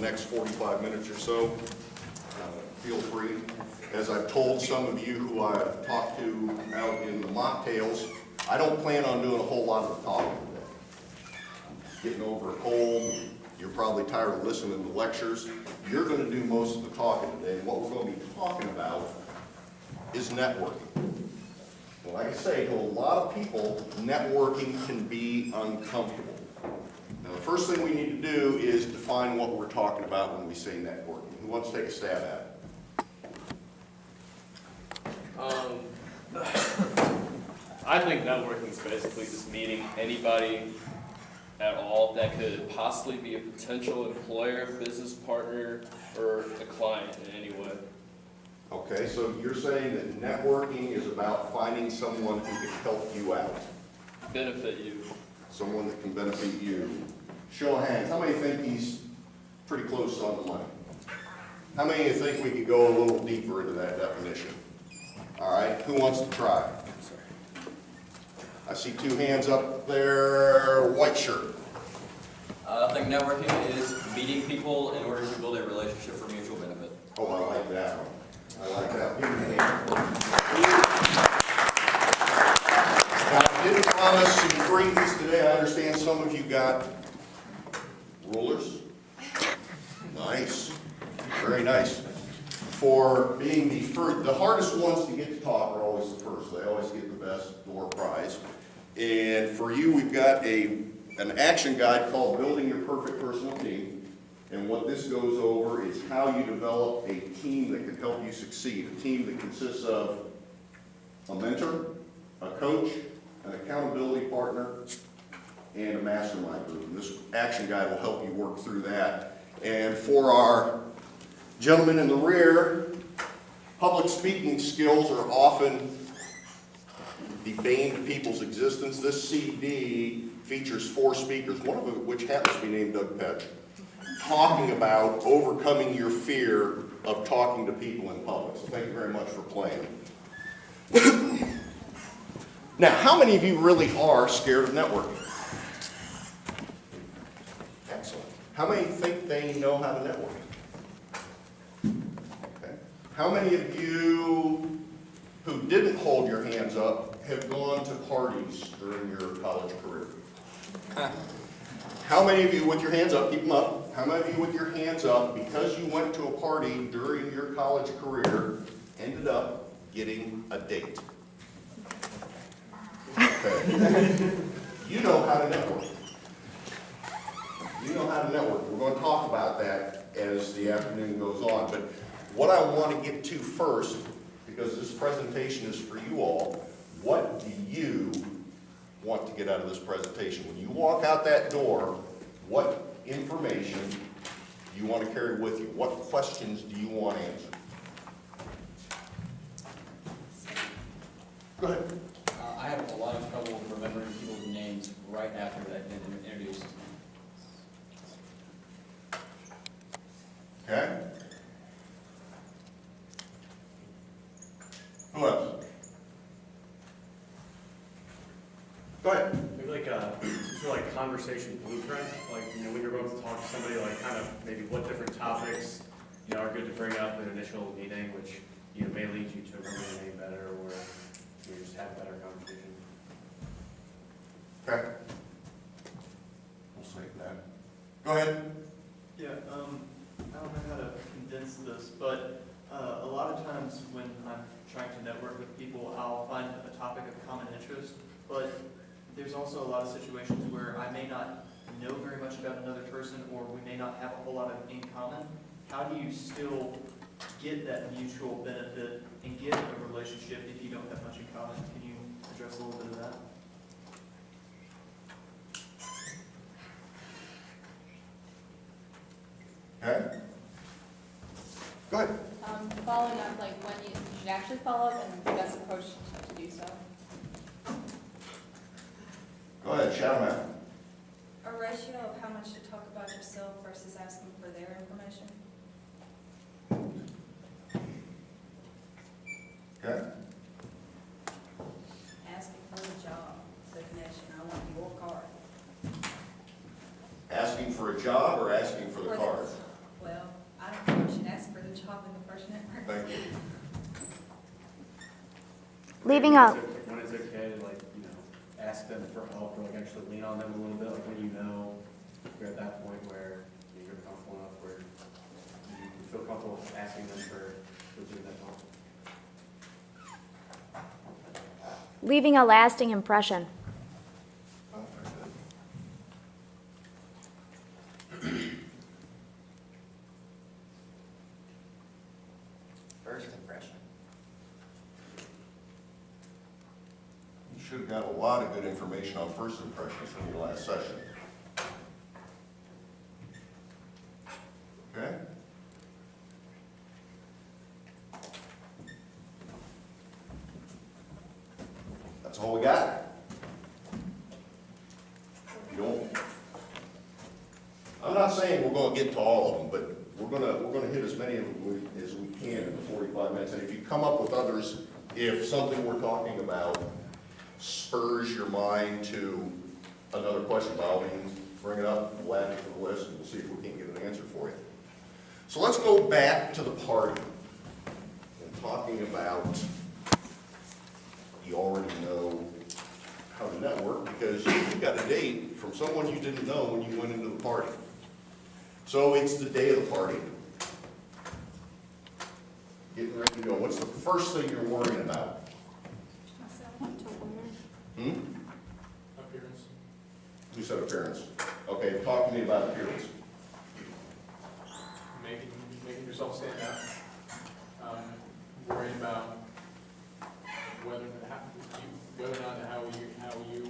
next 45 minutes or so. Feel free. As I've told some of you who I've talked to out in the mocktails, I don't plan on doing a whole lot of the talking today. Getting over a cold, you're probably tired of listening to lectures. You're going to do most of the talking today. And what we're going to be talking about is networking. Well, like I say, to a lot of people, networking can be uncomfortable. Now, the first thing we need to do is define what we're talking about when we say networking. Who wants to take a stab at it? I think networking is basically just meeting anybody at all that could possibly be a potential employer, business partner, or a client in any way. Okay, so you're saying that networking is about finding someone who can help you out. Benefit you. Someone that can benefit you. Show of hands, how many think he's pretty close on the money? How many of you think we could go a little deeper into that definition? All right, who wants to try? I see two hands up there, white shirt. I think networking is meeting people in order to build a relationship for mutual benefit. Oh, I like that one. I like that. Give me a hand. Now, I didn't promise some freebies today. I understand some of you got rulers. Nice. Very nice. For being the first, the hardest ones to get to talk are always the first. They always get the best door prize. And for you, we've got an action guide called Building Your Perfect Personal Team. And what this goes over is how you develop a team that can help you succeed. A team that consists of a mentor, a coach, an accountability partner, and a mastermind group. And this action guide will help you work through that. And for our gentlemen in the rear, public speaking skills are often the bane to people's existence. This CD features 4 speakers, one of which happens to be named Doug Petch, talking about overcoming your fear of talking to people in public. So thank you very much for playing. Now, how many of you really are scared of networking? Excellent. How many think they know how to network? Okay. How many of you who didn't hold your hands up have gone to parties during your college career? How many of you with your hands up, keep them up, how many of you with your hands up, because you went to a party during your college career, ended up getting a date? Okay. You know how to network. You know how to network. We're going to talk about that as the afternoon goes on. But what I want to get to first, because this presentation is for you all, what do you want to get out of this presentation? When you walk out that door, what information do you want to carry with you? What questions do you want answered? Go ahead. I have a lot of trouble remembering people's names right after they've been introduced. Okay. Who else? Go ahead. Maybe like a sort of like conversation blueprint, like when you're going to talk to somebody, like kind of maybe what different topics are good to bring up in an initial meeting, which may lead you to remember the name better, or just have a better conversation. Okay. We'll say that. Go ahead. Yeah, I don't know how to condense this, but a lot of times when I'm trying to network with people, I'll find a topic of common interest, but there's also a lot of situations where I may not know very much about another person, or we may not have a whole lot of in common. How do you still get that mutual benefit and get a relationship if you don't have much in common? Can you address a little bit of that? Okay. Go ahead. Following up, like when you should actually follow up and the best approach to do so. Go ahead, shout them out. A ratio of how much to talk about yourself versus asking for their information. Okay. Asking for a job, the connection, I want your card. Asking for a job or asking for the card? Leaving maybe out, when it's okay to like, you know, ask them for help or like actually lean on them a little bit, like when you know you're at that point where you're comfortable enough where you feel comfortable asking them for legitimate help. leaving a lasting impression. First impression. You should have got a lot of good information on first impressions from your last session. Okay? That's all we got? You don't? I'm not saying we're gonna get to all of them, but we're gonna hit as many of them as we can in the 45 minutes. And if you come up with others, if something we're talking about spurs your mind to another question, by all means, bring it up, we'll add it to the list, and we'll see if we can get an answer for you. So let's go back to the party and talking about, you already know how to network because you got a date from someone you didn't know when you went into the party. So it's the day of the party. Getting ready to go. What's the first thing you're worrying about? Appearance. Who said appearance? Okay, talk to me about appearance. Making yourself stand out. Worrying about whether or not how you